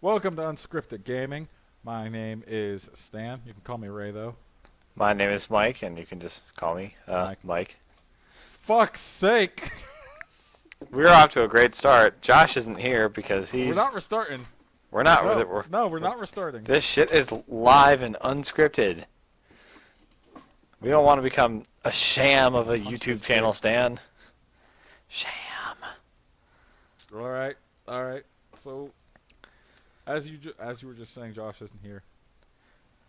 Welcome to Unscripted Gaming. My name is Stan. You can call me Ray, though. My name is Mike, and you can just call me Mike. Mike. Fuck's sake! We're off to a great start. Josh isn't here because We're he's... not restarting. We're not. We're not restarting. This shit is live and unscripted. We don't want to become a sham of a YouTube channel, Stan. Sham. All right. So, as you were just saying, Josh isn't here.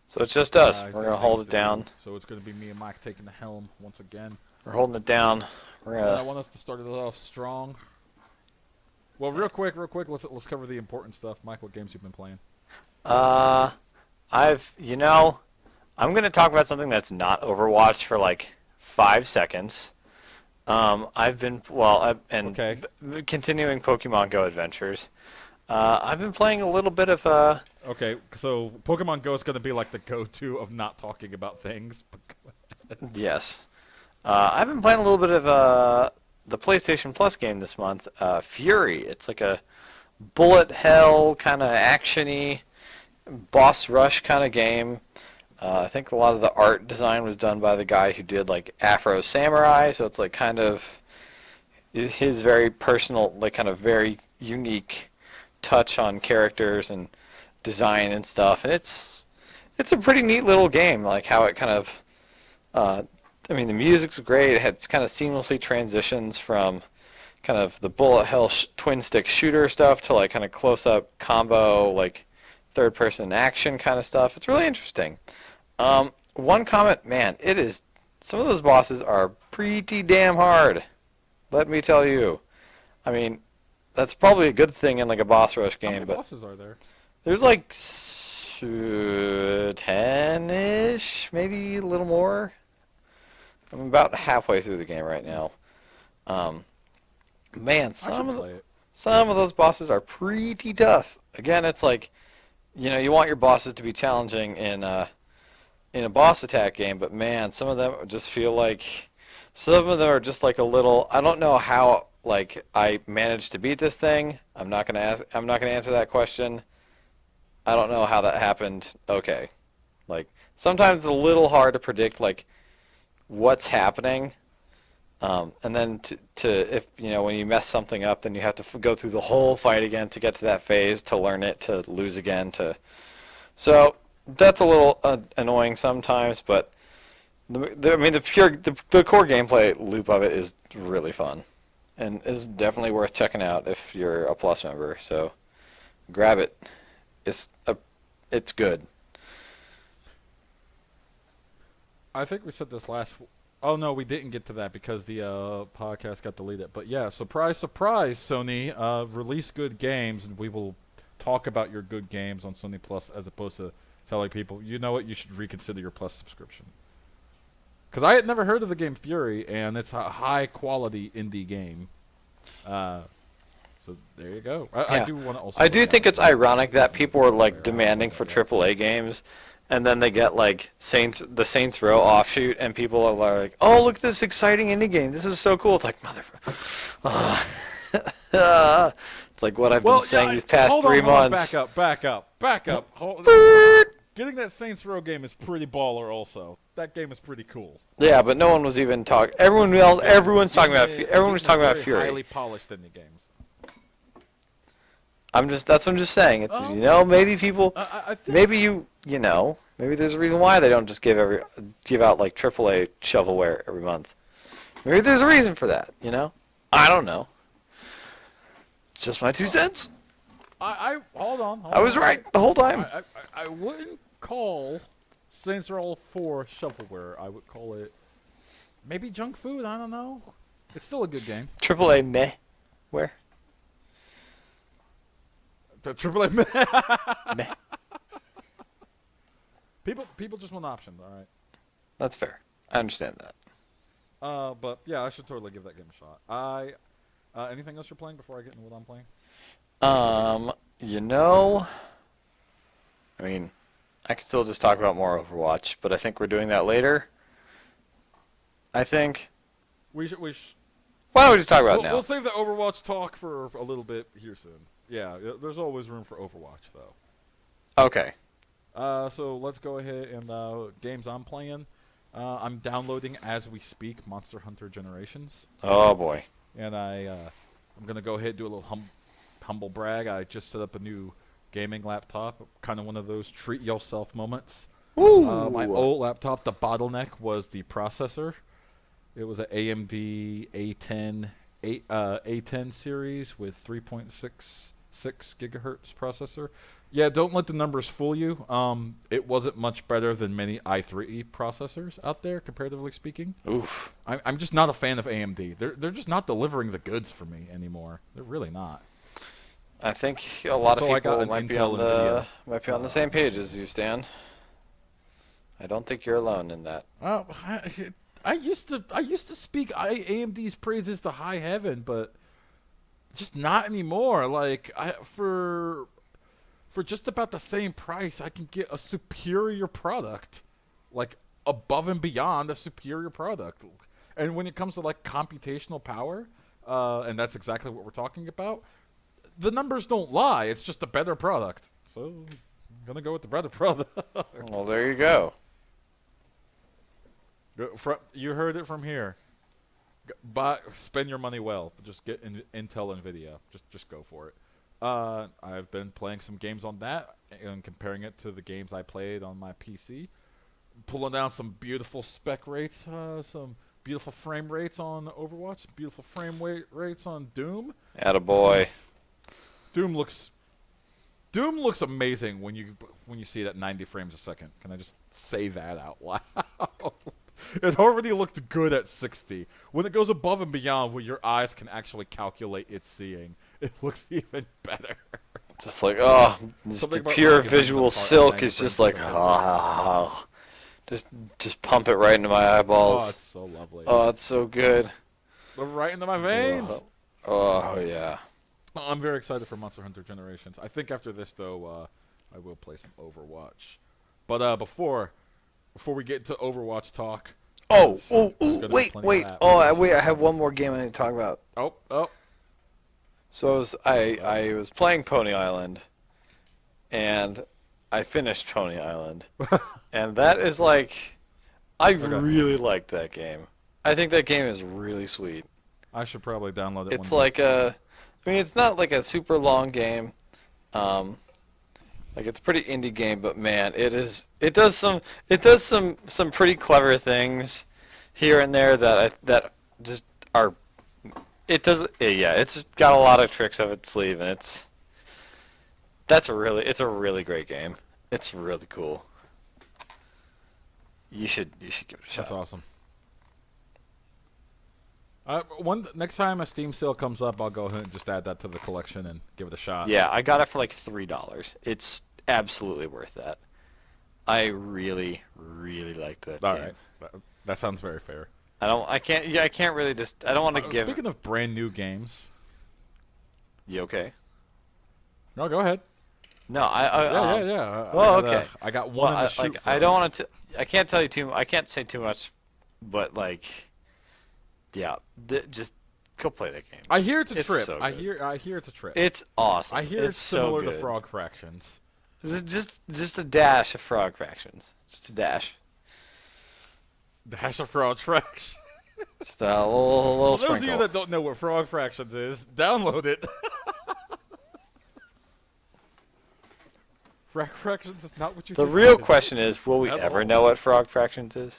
So it's just us. He's We're got going to hold things it to down. do, so it's going to be me and Mike taking the helm once again. We're holding it down. We're I gonna... want us to start it off strong. Well, real quick, let's cover the important stuff. Mike, what games you've been playing? I'm going to talk about something that's not Overwatch for like 5 seconds. I've been, continuing Pokemon Go adventures. I've been playing a little bit of, Okay, so Pokemon Go is going to be like the go-to of not talking about things. yes. I've been playing a little bit of, the PlayStation Plus game this month, Fury. It's like a bullet hell kind of action-y, boss rush kind of game. I think a lot of the art design was done by the guy who did like Afro Samurai, so it's like kind of his very personal, like kind of very unique touch on characters and design and stuff. And it's a pretty neat little game, like how it kind of, I mean, the music's great. It had kind of seamlessly transitions from kind of the bullet hell twin stick shooter stuff to like kind of close up combo, like third person action kind of stuff. It's really interesting. One comment, man, some of those bosses are pretty damn hard. Let me tell you. I mean, that's probably a good thing in like a boss rush game. How many but bosses are there? there's like 10-ish, maybe a little more. I'm about halfway through the game right now. Man, some of those bosses are pretty tough. Again, it's like, you want your bosses to be challenging in a boss attack game, but man, some of them just feel like, some of them are just like a little, I don't know how like I managed to beat this thing. I'm not gonna answer that question. I don't know how that happened. Okay. Like sometimes it's a little hard to predict like what's happening. And then if when you mess something up, then you have to go through the whole fight again to get to that phase, to learn it, to lose again, so that's a little annoying sometimes, but the core gameplay loop of it is really fun, and is definitely worth checking out if you're a Plus member. So grab it. It's good. I think we said this last. Oh no, we didn't get to that because the podcast got deleted. But yeah, surprise, surprise, Sony, release good games, and we will talk about your good games on Sony Plus as opposed to telling people, you know what, you should reconsider your Plus subscription. Because I had never heard of the game Fury, and it's a high-quality indie game. So there you go. I do want to also. I do think it's ironic that people are like demanding for AAA games, and then they get like the Saints Row offshoot, and people are like, "Oh, look at this exciting indie game! This is so cool!" It's like, motherfucker. It's like what I've been saying these past 3 months. Back up. Getting that Saints Row game is pretty baller. Also, that game is pretty cool. Yeah, but no one was even talking. Everyone's talking about Fury. Highly polished indie games. That's what I'm just saying. It's maybe people, maybe maybe there's a reason why they don't just give out like AAA shovelware every month. Maybe there's a reason for that. I don't know. It's just my 2 cents. Hold on. I was right the whole time. I wouldn't call Saints Row 4 shovelware. I would call it maybe junk food. I don't know. It's still a good game. AAA meh. Where? The AAA meh. People just want options. All right. That's fair. I understand that. But yeah, I should totally give that game a shot. Anything else you're playing before I get into what I'm playing? I mean, I could still just talk about more Overwatch, but I think we're doing that later. I think. We should. Why don't we just talk about it now? We'll save the Overwatch talk for a little bit here soon. Yeah, there's always room for Overwatch though. Okay. So let's go ahead and games I'm playing. I'm downloading as we speak Monster Hunter Generations, Oh boy. and I'm gonna go ahead and do a little humble brag. I just set up a new gaming laptop, kind of one of those treat yourself moments. Woo! My old laptop, the bottleneck was the processor. It was an AMD A10 series with 3.66 gigahertz processor. Yeah, don't let the numbers fool you. It wasn't much better than many i3 processors out there, comparatively speaking. Oof. I'm just not a fan of AMD. They're just not delivering the goods for me anymore. They're really not. I think a lot So of I got people an might be Intel on NVIDIA, the same page as you, Stan. I don't think you're alone in that. Well, I used to speak AMD's praises to high heaven, but just not anymore. Like for just about the same price, I can get a superior product, like above and beyond a superior product. And when it comes to like computational power, and that's exactly what we're talking about, the numbers don't lie. It's just a better product. So I'm gonna go with the better product. Well, there you go. You heard it from here. Spend your money well. Just get Intel NVIDIA. Just go for it. I've been playing some games on that and comparing it to the games I played on my PC. Pulling down some beautiful spec rates, some beautiful frame rates on Overwatch, beautiful rates on Doom. Attaboy. Doom looks amazing when you see it at 90 frames a second. Can I just say that out loud? It already looked good at 60. When it goes above and beyond what your eyes can actually calculate it's seeing, it looks even better. Just like, oh, just the pure visual silk is just like, just pump it right into my eyeballs. Oh, it's so lovely. Oh, it's so good. Right into my veins. Oh yeah. I'm very excited for Monster Hunter Generations. I think after this, though, I will play some Overwatch. But before we get into Overwatch talk. Wait. I have one more game I need to talk about. Oh. So I was playing Pony Island, and I finished Pony Island, and that is like, I really liked that game. I think that game is really sweet. I should probably download it. It's like it's not like a super long game. Like it's a pretty indie game, but man, it does some pretty clever things here and there that just are. It's got a lot of tricks up its sleeve, and it's a really great game. It's really cool. You should give it a shot. That's awesome. Next time a Steam sale comes up, I'll go ahead and just add that to the collection and give it a shot. Yeah, I got it for like $3. It's absolutely worth that. I really, really liked that game. All right, that sounds very fair. I don't want to give. Speaking of brand new games. You okay? No, go ahead. No, Yeah. Okay. I got one in the shoot. Like, I don't want to. I can't tell you too. I can't say too much, but like, yeah, just go play that game. I hear it's a trip. So I hear it's a trip. It's awesome. I hear it's similar so to Frog Fractions. Just a dash of Frog Fractions. Just a dash. Dash of Frog Fractions. Just a little For those sprinkle. of you that don't know what Frog Fractions is, download it. Frog Fractions is not what you The think. real question is, will we ever know what Frog Fractions is?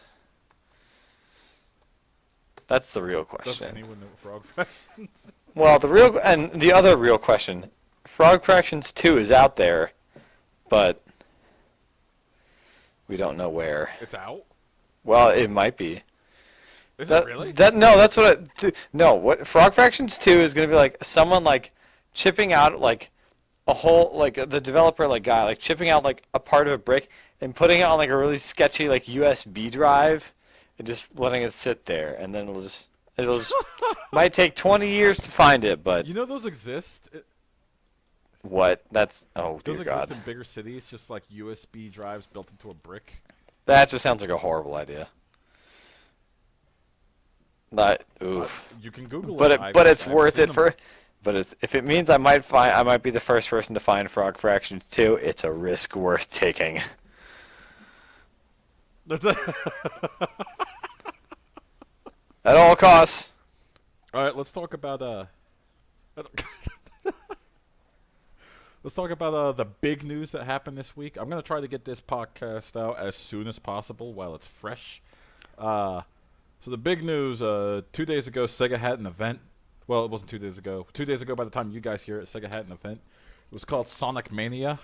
That's the real question. Does anyone know what Frog Fractions is? Well, the other real question, Frog Fractions 2 is out there, but we don't know where. It's out? Well, it might be. Is it really? That's what what Frog Fractions 2 is going to be like someone like chipping out like a whole, like the developer like guy like chipping out like a part of a brick and putting it on like a really sketchy like USB drive and just letting it sit there, and then it'll just might take 20 years to find it, but You know those exist? what? That's oh dear Those God. exist in bigger cities, just like USB drives built into a brick. That just sounds like a horrible idea. Oof. You can Google But it. it's worth it But if it means I might be the first person to find Frog Fractions 2, it's a risk worth taking. That's it. At all costs. All right, let's talk about let's talk about the big news that happened this week. I'm gonna try to get this podcast out as soon as possible while it's fresh. So the big news: 2 days ago, Sega had an event. Well, it wasn't 2 days ago. 2 days ago, by the time you guys hear it, Sega had an event. It was called Sonic Mania.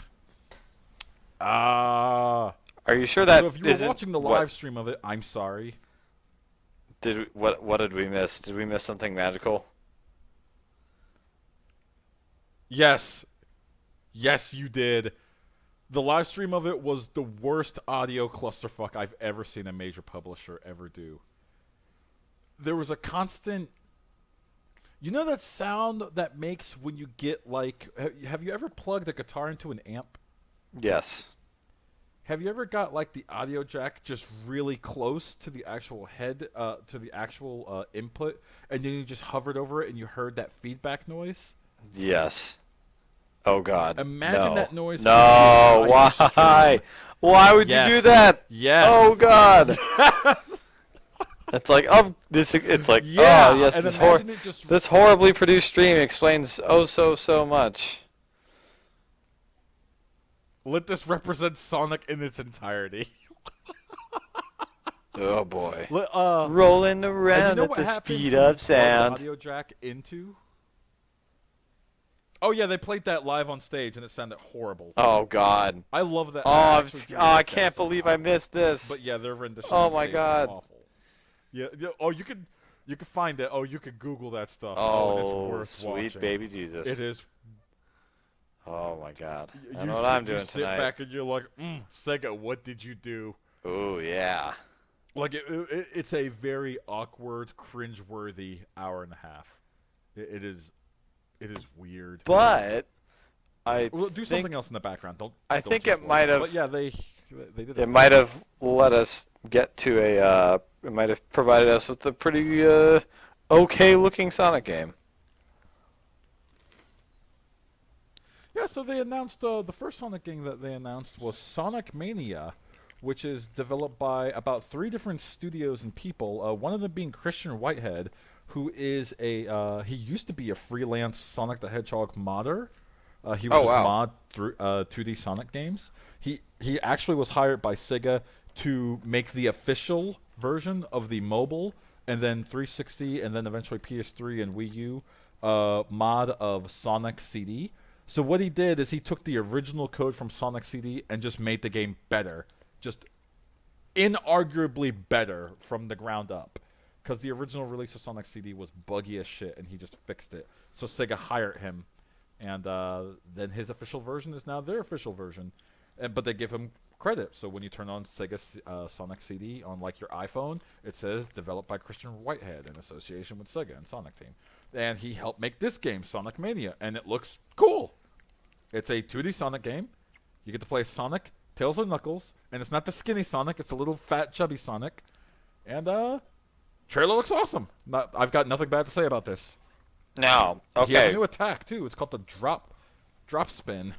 Are you sure that So if you were watching the live stream of it, I'm sorry. What did we miss? Did we miss something magical? Yes. Yes, you did. The live stream of it was the worst audio clusterfuck I've ever seen a major publisher ever do. There was a constant... You know that sound that makes when you get, like... Have you ever plugged a guitar into an amp? Yes. Have you ever got, like, the audio jack just really close to the actual head, to the actual input, and then you just hovered over it and you heard that feedback noise? Yes. Oh, God. Imagine that noise. No, why? Why would you do that? Yes. Oh, God. It's like, it's like, yeah. oh, yes, this horribly produced stream explains so much. Let this represent Sonic in its entirety. Oh, boy. Rolling Rolling around at the speed of sound. Audio jack into... Oh, yeah, they played that live on stage, and it sounded horrible. Oh, God. I love that. I can't believe I missed this. But, yeah, their rendition Oh, on my stage God. was awful. Yeah. Oh, you could find it. Oh, you could Google that stuff. Oh, and it's worth sweet watching. baby Jesus. It is. Oh, my God. I You know what I'm doing you sit tonight. back and you're like, Sega, what did you do? Oh, yeah. Like, it's a very awkward, cringe-worthy hour and a half. It is weird. But Well, do something else in the background. I don't think just it might watch have. But yeah, they did. It might have let us get to a. It might have provided us with a pretty okay-looking Sonic game. Yeah, so they announced the first Sonic game that they announced was Sonic Mania, which is developed by about 3 different studios and people. One of them being Christian Whitehead, who is he used to be a freelance Sonic the Hedgehog modder. He would mod through 2D Sonic games. He actually was hired by Sega to make the official version of the mobile, and then 360, and then eventually PS3 and Wii U mod of Sonic CD. So what he did is he took the original code from Sonic CD and just made the game better, just inarguably better from the ground up. Because the original release of Sonic CD was buggy as shit, and he just fixed it. So Sega hired him, and then his official version is now their official version. But they give him credit. So when you turn on Sega Sonic CD on like your iPhone, it says developed by Christian Whitehead in association with Sega and Sonic Team. And he helped make this game, Sonic Mania, and it looks cool. It's a 2D Sonic game. You get to play Sonic, Tails or Knuckles, and it's not the skinny Sonic, it's a little fat, chubby Sonic. And trailer looks awesome. I've got nothing bad to say about this. Now, okay. He has a new attack too. It's called the drop spin.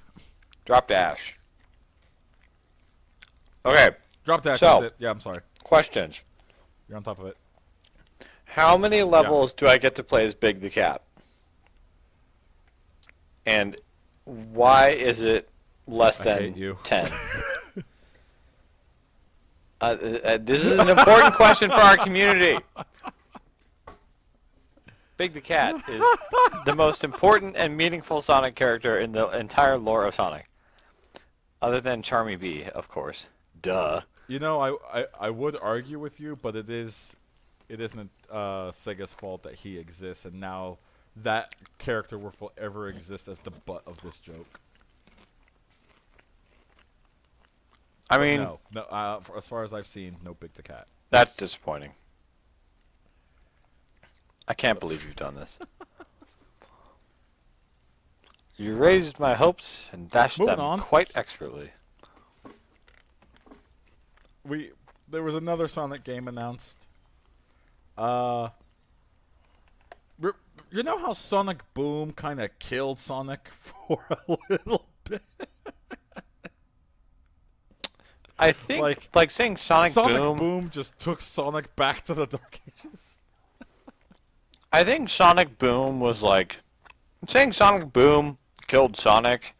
Drop dash. Okay. Drop dash So, is it. Yeah, I'm sorry. Questions. You're on top of it. How many levels do I get to play as Big the Cat? And why is it less I than hate you. 10? This is an important question for our community. Big the Cat is the most important and meaningful Sonic character in the entire lore of Sonic. Other than Charmy Bee, of course. Duh. You know, I would argue with you, but it isn't Sega's fault that he exists, and now that character will forever exist as the butt of this joke. I mean, no. As far as I've seen, no Big the Cat. That's disappointing. I can't believe you've done this. You raised my hopes and dashed Moving them on. quite expertly. There was another Sonic game announced. You know how Sonic Boom kind of killed Sonic for a little bit? I think like saying Sonic Sonic Boom. Boom just took Sonic back to the Dark Ages. I think Sonic Boom was like saying Sonic Boom killed Sonic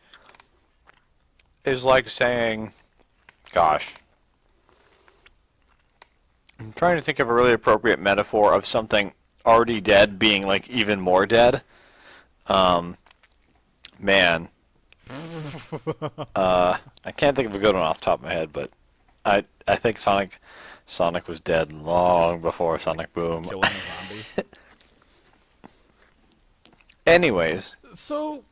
is like saying, gosh, I'm trying to think of a really appropriate metaphor of something already dead being like even more dead. Man, I can't think of a good one off the top of my head, but I think Sonic was dead long before Sonic Boom. Killing a zombie. Anyways, So,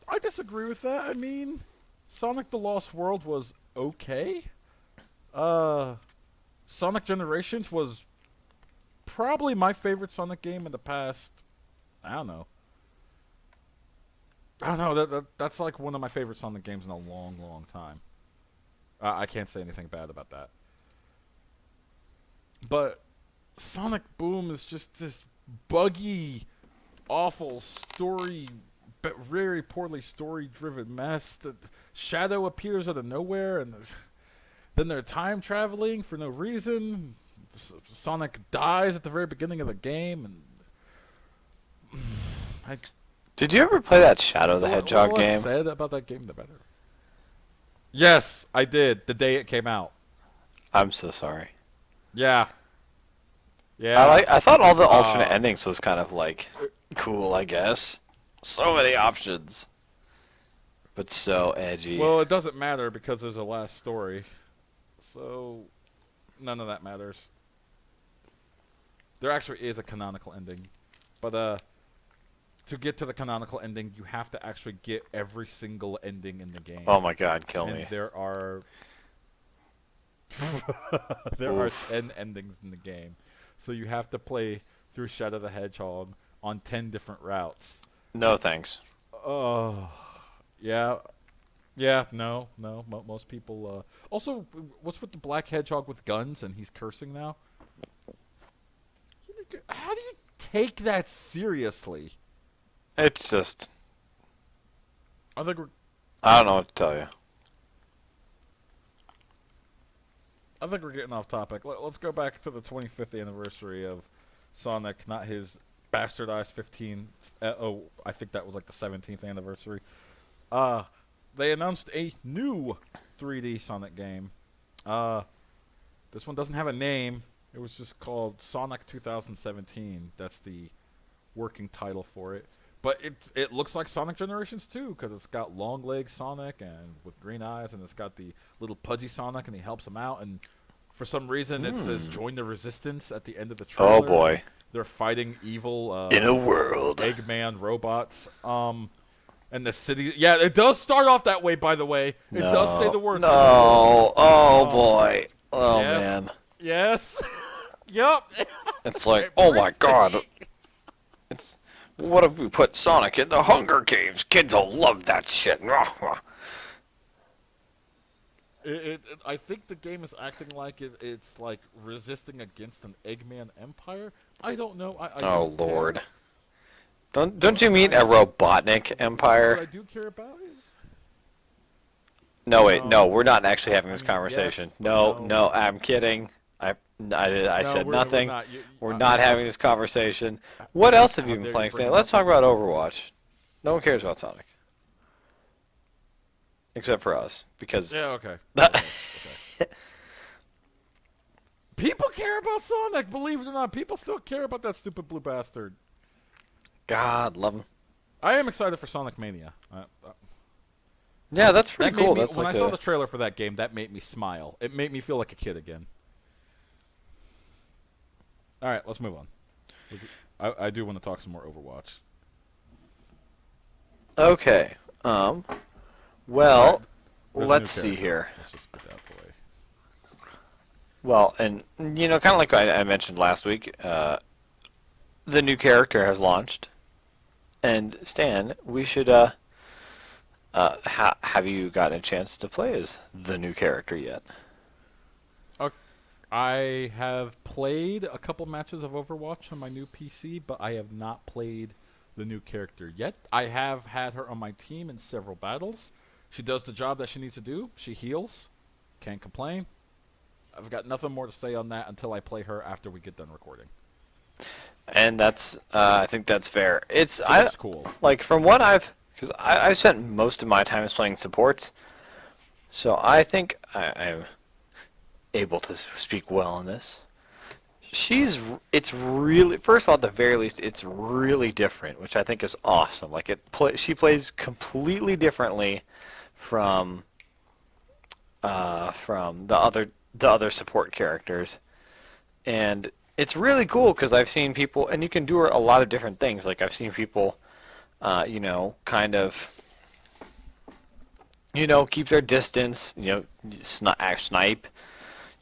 I disagree with that. I mean, Sonic the Lost World was okay. Sonic Generations was probably my favorite Sonic game in the past. I don't know. I don't know. That's like one of my favorite Sonic games in a long, long time. I can't say anything bad about that. But Sonic Boom is just this buggy, awful story, but very poorly story-driven mess. The Shadow appears out of nowhere, and then they're time traveling for no reason. Sonic dies at the very beginning of the game, and did you ever play that Shadow the Hedgehog the less game? said about that game, the better. Yes, I did. The day it came out. I'm so sorry. Yeah. Yeah. I thought all the alternate endings was kind of like cool, I guess. So many options. But so edgy. Well, it doesn't matter because there's a last story. So none of that matters. There actually is a canonical ending. But to get to the canonical ending, you have to actually get every single ending in the game. Oh my god, kill And me. there are there are 10 endings in the game. So you have to play through Shadow the Hedgehog on 10 different routes. No thanks. Oh, yeah. Yeah, no. Most people. Also, what's with the black hedgehog with guns and he's cursing now? How do you take that seriously? It's just, I think we're I don't know what to tell you. getting off topic. Let's go back to the 25th anniversary of Sonic, not his bastardized 15th. I think that was like the 17th anniversary. They announced a new 3D Sonic game. This one doesn't have a name. It was just called Sonic 2017. That's the working title for it. But it looks like Sonic Generations 2 because it's got long legs Sonic and with green eyes, and it's got the little pudgy Sonic, and he helps him out. And for some reason, it says "Join the Resistance" at the end of the trailer. Oh boy. They're fighting evil In a world. Eggman robots. And the city. Yeah, it does start off that way. By the way, it does say the words. No. Oh boy. Oh yes. man. Yes. Yup. It's like, oh my god. It's, what if we put Sonic in the Hunger Games? Kids will love that shit. I think the game is acting like it's like resisting against an Eggman empire. I don't know. I Oh don't care. lord. Don't you mean a Robotnik What empire? I do care about is No wait, no, we're not actually having this I mean, conversation. yes, but No, no. no, I'm kidding. I No, said we're nothing. not. We're not having this conversation. What else have you How been dare playing, you bring Stan? it Let's up. talk about Overwatch. No one cares about Sonic. Except for us, because Yeah. Okay. Okay. People care about Sonic. Believe it or not, people still care about that stupid blue bastard. God love him. I am excited for Sonic Mania. Yeah, that's That pretty made cool. me, That's when like I saw the trailer for that game, that made me smile. It made me feel like a kid again. All right, let's move on. I do want to talk some more Overwatch. Okay. Well, There's a new let's see character. here. Let's just get that out of the way. Well, and you know, kind of like I mentioned last week, the new character has launched, and Stan, we should have you gotten a chance to play as the new character yet? I have played a couple matches of Overwatch on my new PC, but I have not played the new character yet. I have had her on my team in several battles. She does the job that she needs to do. She heals. Can't complain. I've got nothing more to say on that until I play her after we get done recording. And I think that's fair. It's cool. Like from what because I've spent most of my time playing supports, so I think I'm able to speak well on this. It's really, first of all, at the very least, it's really different, which I think is awesome. Like she plays completely differently from the other support characters, and it's really cool because I've seen people, and you can do a lot of different things. Like I've seen people, kind of, keep their distance, snipe,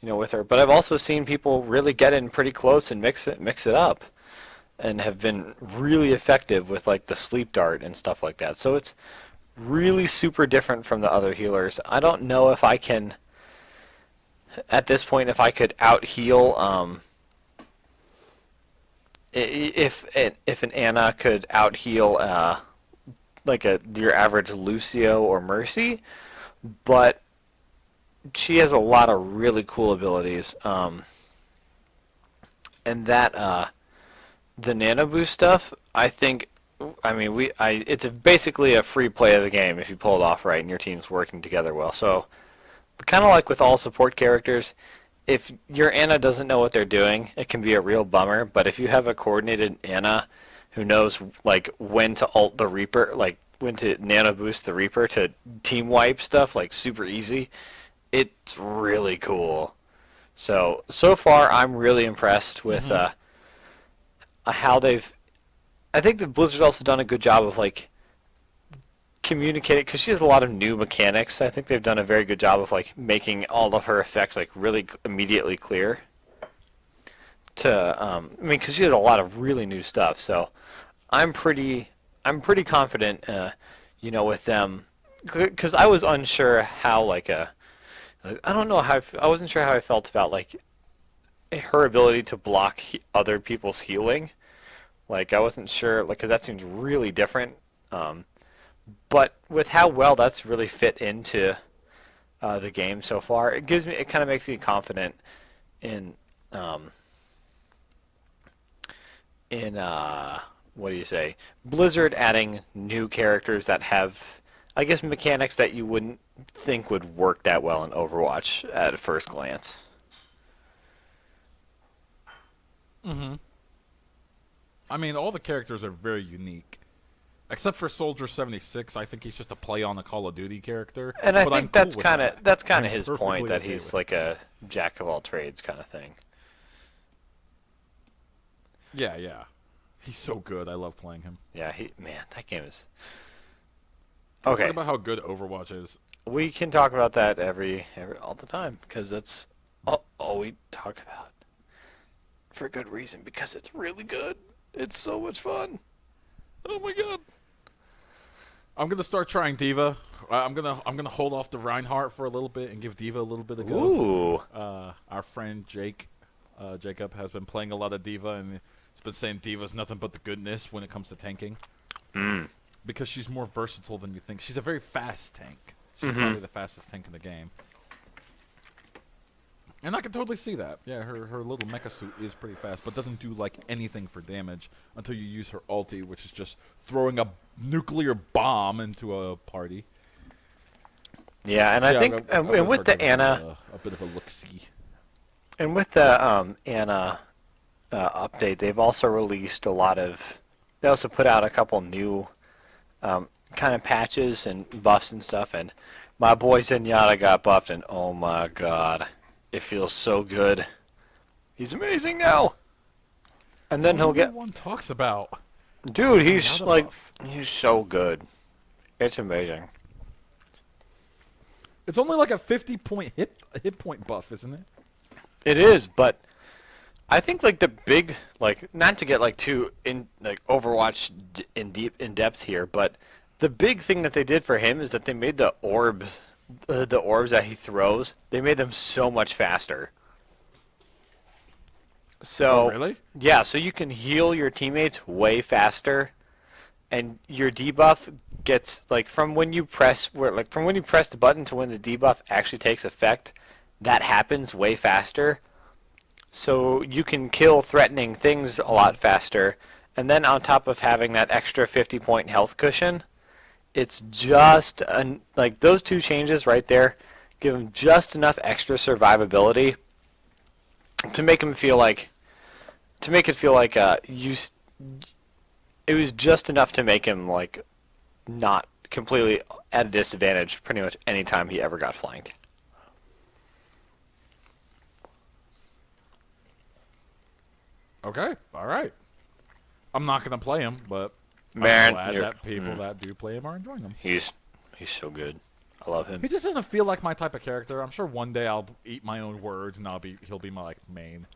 with her. But I've also seen people really get in pretty close and mix it up, and have been really effective with like the sleep dart and stuff like that. So it's really super different from the other healers. I don't know if I can, at this point, if I could out heal. If an Anna could out heal like your average Lucio or Mercy, but she has a lot of really cool abilities, and that the nano boost stuff, I think, it's basically a free play of the game if you pull it off right and your team's working together well. So kind of like with all support characters, if your Anna doesn't know what they're doing, it can be a real bummer. But if you have a coordinated Anna who knows like when to ult the Reaper, like when to nano boost the Reaper to team wipe stuff, like super easy, it's really cool. So far I'm really impressed with how they've. I think that Blizzard's also done a good job of like communicating, because she has a lot of new mechanics. I think they've done a very good job of like making all of her effects like really immediately clear to because she has a lot of really new stuff. So I'm pretty confident with them, because I was unsure how I don't know how I wasn't sure how I felt about like her ability to block other people's healing. Like I wasn't sure, like, because that seems really different. But with how well that's really fit into the game so far, it kind of makes me confident in what do you say, Blizzard adding new characters that have, I guess, mechanics that you wouldn't think would work that well in Overwatch at a first glance. I mean, all the characters are very unique. Except for Soldier 76, I think he's just a play on the Call of Duty character. And I but think I'm that's cool with kind that. of I'm his perfectly point, that okay he's with like a jack of all trades kind of thing. Yeah. He's so good. I love playing him. Yeah, that game is. Can we Okay, talk about how good Overwatch is? we can talk about that all the time, because that's all we talk about for good reason, because it's really good. It's so much fun. Oh my god. I'm gonna start trying Diva. I'm gonna hold off the Reinhardt for a little bit and give Diva a little bit of go. Ooh. Our friend Jacob has been playing a lot of Diva, and he's been saying Diva's nothing but the goodness when it comes to tanking. Because she's more versatile than you think. She's a very fast tank. She's probably the fastest tank in the game. And I can totally see that. Yeah, her little mecha suit is pretty fast, but doesn't do like anything for damage until you use her ulti, which is just throwing a nuclear bomb into a party. Yeah, and I think, and with the Anna, a bit of a look-see. and with the Anna update, they've also released a lot of. They also put out a couple new kind of patches and buffs and stuff. And my boy Zenyatta got buffed, and oh my god, it feels so good. He's amazing now. And then he'll get. Everyone talks about. Dude, he's like, buff. he's so good. It's amazing. It's only like a 50-point hit point buff, isn't it? It is, but I think like the big, like, not to get like too in like Overwatch in depth here, but the big thing that they did for him is that they made the orbs that he throws, they made them so much faster. So, Oh, really? yeah, so you can heal your teammates way faster, and your debuff gets like from when you press the button to when the debuff actually takes effect, that happens way faster. So you can kill threatening things a lot faster, and then on top of having that extra 50-point health cushion, it's just like those two changes right there give him just enough extra survivability to make him feel like it was just enough to make him like not completely at a disadvantage pretty much any time he ever got flanked. Okay, all right. I'm not gonna play him, but Man, I'm glad that people that do play him are enjoying him. he's so good. I love him. He just doesn't feel like my type of character. I'm sure one day I'll eat my own words and he'll be my like main.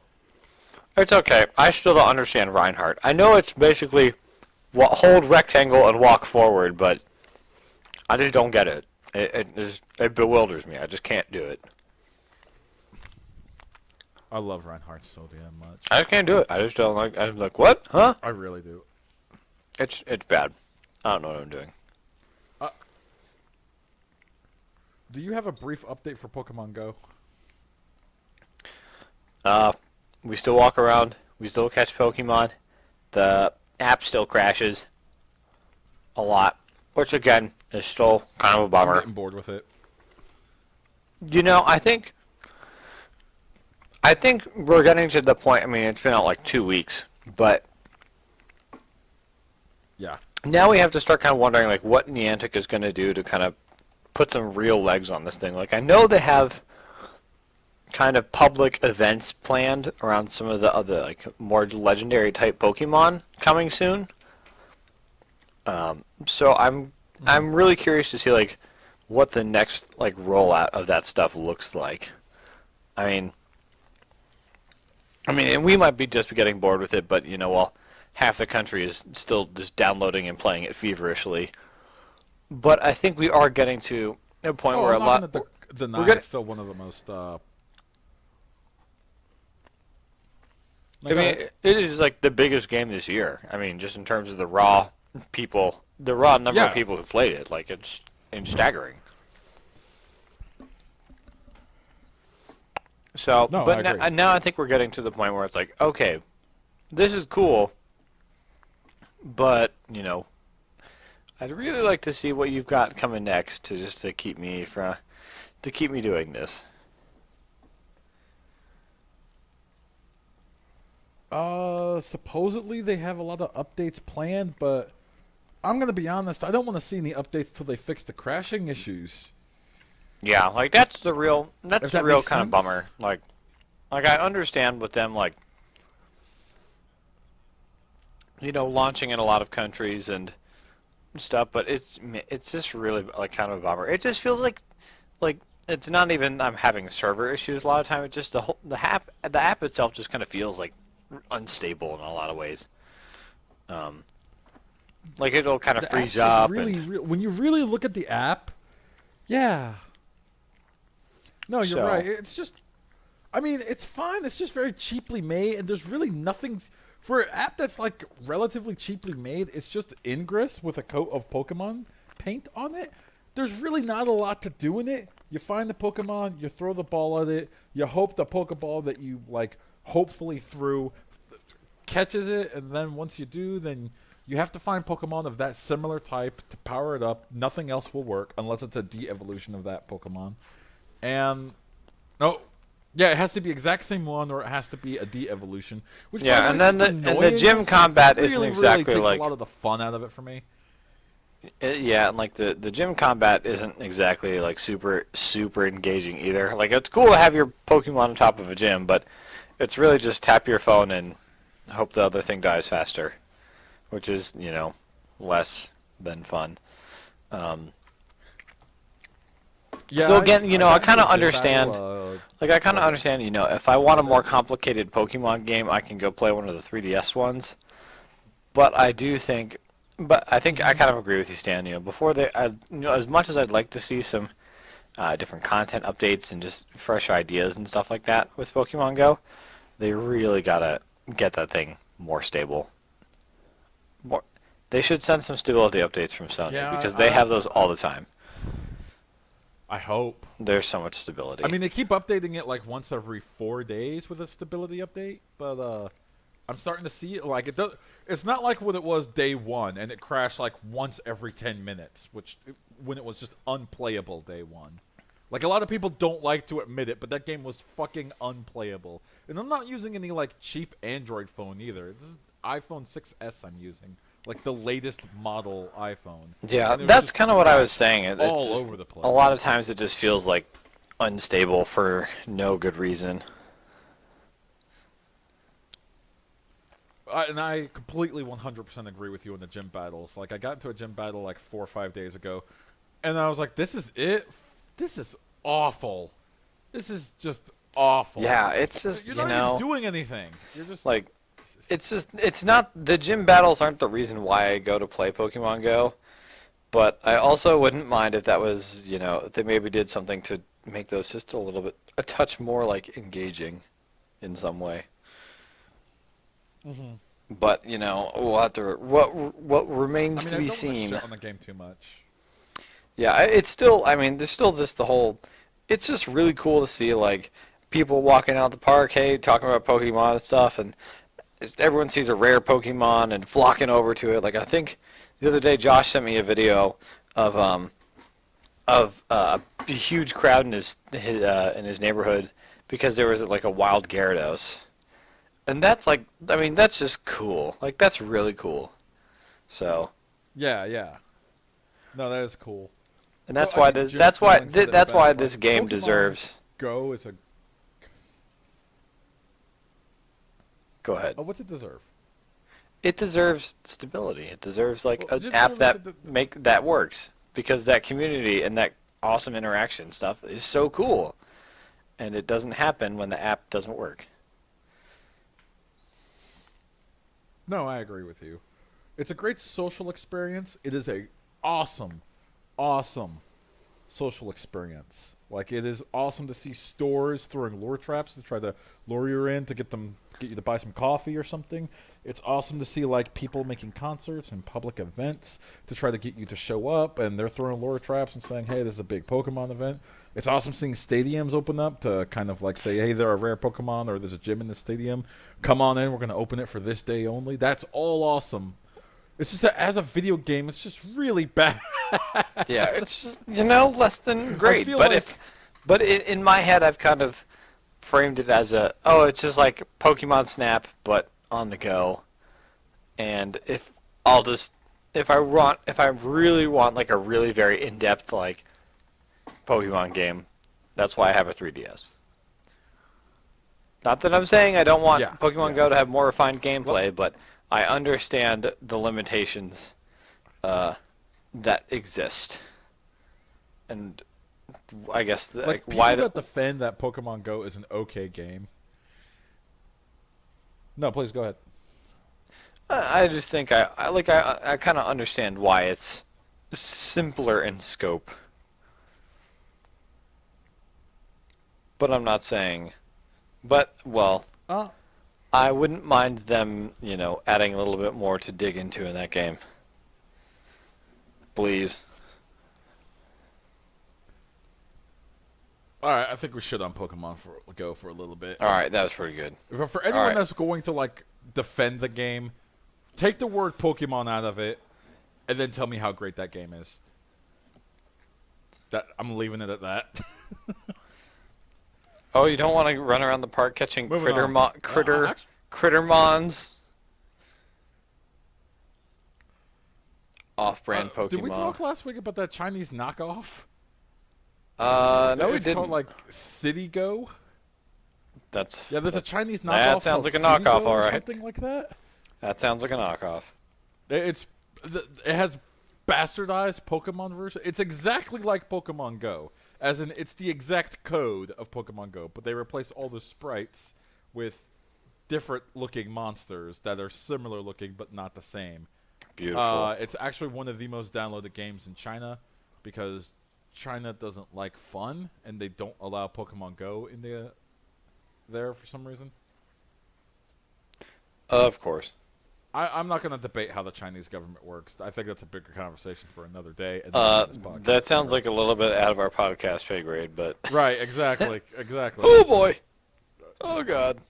It's okay. I still don't understand Reinhardt. I know it's basically hold rectangle and walk forward, but I just don't get it. It bewilders me. I just can't do it. I love Reinhardt so damn much. I just can't do it. I just don't like. I'm like, what? Huh? I really do. It's bad. I don't know what I'm doing. Do you have a brief update for Pokemon Go? We still walk around. We still catch Pokemon. The app still crashes a lot, which again is still kind of a I'm bummer. getting bored with it. You know, I think we're getting to the point. I mean, it's been out like 2 weeks, but Yeah. now we have to start kind of wondering like what Niantic is going to do to kind of put some real legs on this thing. Like I know they have kind of public events planned around some of the other like more legendary type Pokemon coming soon. So I'm really curious to see like what the next like rollout of that stuff looks like. I mean, and we might be just getting bored with it, but you know, well, half the country is still just downloading and playing it feverishly. But I think we are getting to a point where I'm a not lot. gonna deny we're gonna- it's still one of the most. I mean, it is like the biggest game this year. I mean, just in terms of the raw number Yeah. of people who played it, like it's staggering. So, No, but I agree. now I think we're getting to the point where it's like, okay, this is cool, but you know, I'd really like to see what you've got coming next to keep me doing this. Supposedly they have a lot of updates planned, but I'm gonna be honest. I don't want to see any updates till they fix the crashing issues. Yeah, like that's the real If that kind makes of sense. bummer. Like I understand with them like launching in a lot of countries and stuff, but it's just really like kind of a bummer. It just feels like it's not even I'm having server issues a lot of time. It just the app itself just kind of feels like unstable in a lot of ways. Like it'll kind of The freeze app's just up. really, and, when you really look at the app, yeah. No, you're So- right. It's just, I mean, it's fine. It's just very cheaply made, and there's really nothing for an app that's like relatively cheaply made. It's just Ingress with a coat of Pokemon paint on it. There's really not a lot to do in it. You find the Pokemon, you throw the ball at it, you hope the Pokeball that you like hopefully threw catches it, and then once you do, then you have to find Pokemon of that similar type to power it up. Nothing else will work unless it's a de-evolution of that Pokemon. And yeah, it has to be exact same one, or it has to be a de-evolution. Which Yeah, by and the way, then is just the annoying. gym It's combat really, isn't really exactly takes like- a lot of the fun out of it for me. Yeah, and like the gym combat isn't exactly like super engaging either. Like it's cool to have your Pokemon on top of a gym, but it's really just tap your phone and hope the other thing dies faster, which is less than fun. Yeah, So again, I kind of got into understand. battle, Like I kind of understand, if I want a more complicated Pokemon game, I can go play one of the 3DS ones. But I think I kind of agree with you, Stan. Before as much as I'd like to see some different content updates and just fresh ideas and stuff like that with Pokemon Go, They really gotta get that thing more stable. More, they should send some stability updates from Sony Yeah, because they have those all the time. I hope. There's so much stability. I mean, they keep updating it like once every 4 days with a stability update, but I'm starting to see it like it does. It's not like what it was day one, and it crashed like once every 10 minutes, when it was just unplayable day one. Like a lot of people don't like to admit it, but that game was fucking unplayable. And I'm not using any like cheap Android phone either. This is iPhone 6s I'm using, like the latest model iPhone. Yeah, And it was that's just kind of what I was crashed saying. It's all just, over the place. a lot of times it just feels like unstable for no good reason. And I completely 100% agree with you on the gym battles. Like, I got into a gym battle like 4 or 5 days ago, and I was like, this is it? This is awful. This is just awful. Yeah, it's just, You're you not know, even doing anything. You're just like, it's not, the gym battles aren't the reason why I go to play Pokemon Go, but I also wouldn't mind if that was, if they maybe did something to make those just a touch more, like, engaging in some way. Mm-hmm. But, we'll have to, what remains I mean, to I be don't want to seen. shit on the game too much. Yeah, it's still, I mean, there's still the whole, it's just really cool to see, like, people walking out the park, hey, talking about Pokemon and stuff, and everyone sees a rare Pokemon and flocking over to it. Like, I think the other day Josh sent me a video of a huge crowd in his neighborhood because there was like a wild Gyarados. And that's like, I mean, that's just cool. Like, that's really cool. So, Yeah, yeah. No, that is cool. and So that's I why think this Jim that's why Sterling said it that's why best, this like, game Pokemon deserves. Go is a... Go ahead. Oh, what's it deserve? It deserves stability. It deserves like Well, an Jim app Sterling said that works because that community and that awesome interaction stuff is so cool, and it doesn't happen when the app doesn't work. No, I agree with you. It's a great social experience. It is a awesome, awesome social experience. Like, it is awesome to see stores throwing lure traps to try to lure you in to get you to buy some coffee or something. It's awesome to see like people making concerts and public events to try to get you to show up, and they're throwing lure traps and saying, "Hey, this is a big Pokemon event." It's awesome seeing stadiums open up to kind of like say, "Hey, there are rare Pokemon, or there's a gym in the stadium. Come on in. We're going to open it for this day only." That's all awesome. It's just that as a video game, it's just really bad. Yeah, it's just less than I great. feel But like in my head, I've kind of framed it as it's just like Pokemon Snap, but on the go. And if I really want like a really very in-depth like Pokemon game, that's why I have a 3DS. Not that I'm saying I don't want yeah, Pokemon yeah. Go to have more refined Well, gameplay, but I understand the limitations that exist, and I guess like people why that defend that Pokemon Go is an okay game. No, please go ahead. I just think I kind of understand why it's simpler in scope, but I'm not saying, but well, Uh, I wouldn't mind them, adding a little bit more to dig into in that game. Please. all right, I think we should on Pokemon Go for a little bit. All right, that was pretty good. For anyone right. that's going to like defend the game, take the word Pokemon out of it, and then tell me how great that game is. That I'm leaving it at that. Oh, you don't want to run around the park catching Moving on. Actually, Crittermons? Off-brand Pokemon. did we talk last week about that Chinese knockoff? No, we It's didn't. called like City Go. That's Yeah, there's a Chinese knockoff. that sounds called like a City knockoff, Go all or right. something like that. That sounds like a knockoff. It has bastardized Pokemon version. It's exactly like Pokemon Go, as in it's the exact code of Pokemon Go, but they replace all the sprites with different looking monsters that are similar looking but not the same. Beautiful. It's actually one of the most downloaded games in China because China doesn't like fun and they don't allow Pokemon Go in there for some reason. Of course. I'm not going to debate how the Chinese government works. I think that's a bigger conversation for another day. And not this podcast. That sounds like a little bit out of our podcast pay grade, but Right, exactly, exactly. oh boy, oh god.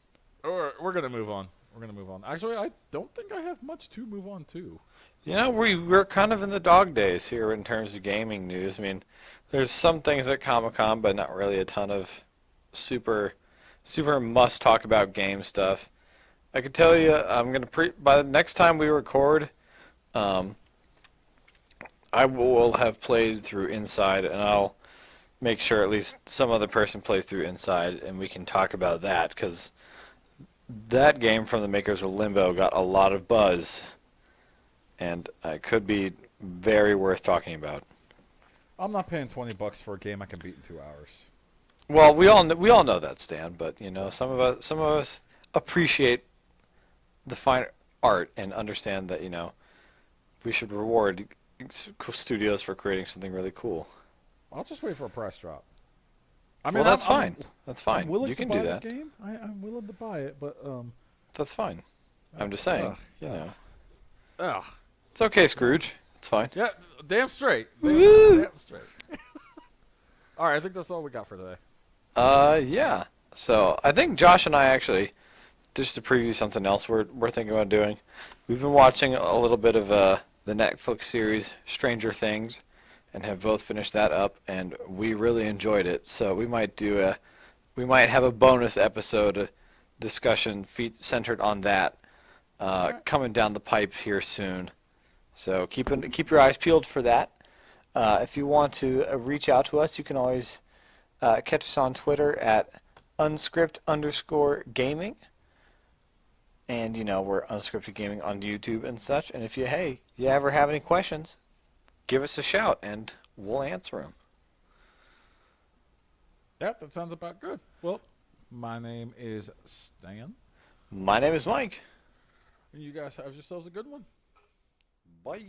We're going to move on. We're going to move on. Actually, I don't think I have much to move on to. You know, we're kind of in the dog days here in terms of gaming news. I mean, there's some things at Comic-Con, but not really a ton of super must talk about game stuff. I can tell you, I'm gonna by the next time we record, I will have played through Inside, and I'll make sure at least some other person plays through Inside, and we can talk about that, because that game from the makers of Limbo got a lot of buzz, and it could be very worth talking about. I'm not paying $20 for a game I can beat in 2 hours. Well, we all know that, Stan, but you know, some of us appreciate the fine art and understand that, you know, we should reward studios for creating something really cool. I'll just wait for a price drop. I mean, that's fine. That's fine. I'm willing You can to buy do that. The game. I'm willing to buy it, but that's fine. I'm just saying, you know. Ugh. It's okay, Scrooge. It's fine. Yeah, damn straight. Damn straight. All right, I think that's all we got for today. Yeah. So I think Josh and I actually, just to preview something else we're thinking about doing, we've been watching a little bit of the Netflix series Stranger Things, and have both finished that up, and we really enjoyed it. So we might have a bonus episode discussion centered on that coming down the pipe here soon. So keep your eyes peeled for that. If you want to reach out to us, you can always catch us on Twitter at unscript_gaming. And, you know, we're Unscripted Gaming on YouTube and such. And if you ever have any questions, give us a shout and we'll answer them. Yeah, that sounds about good. Well, my name is Stan. My name is Mike. And you guys have yourselves a good one. Bye.